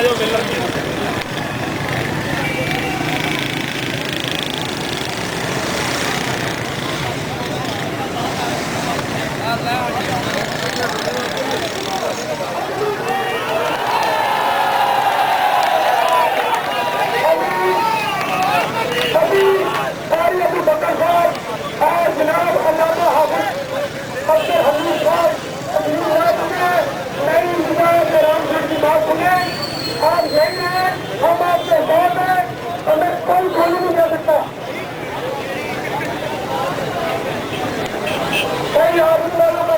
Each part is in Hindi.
जाओ मिल रही हम आपके साथ हैं, हमें कोई खोलने नहीं दे सकता। कोई आदमी वालों का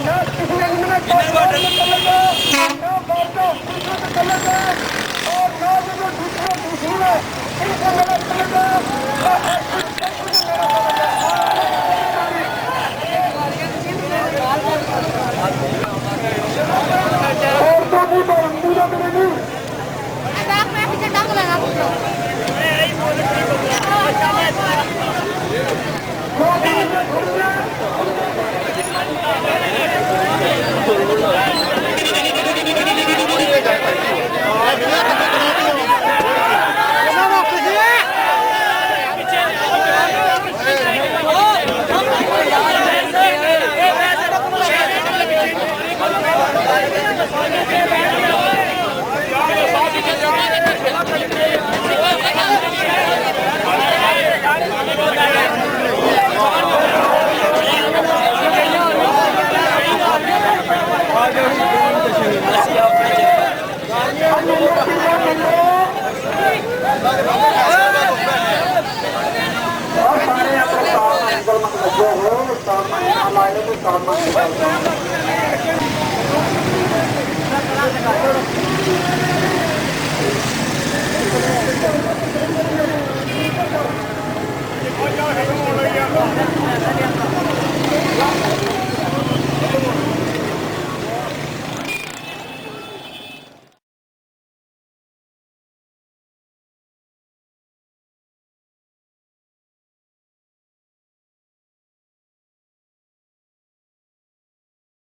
ना किसी ने ना चलेगा, ना बातों दूसरों से चलेगा और ना जो दूसरे दूसरी है इनसे मेरा चलेगा। और तो भी तो पूजा करेगी। मैं पीछे टांग लगा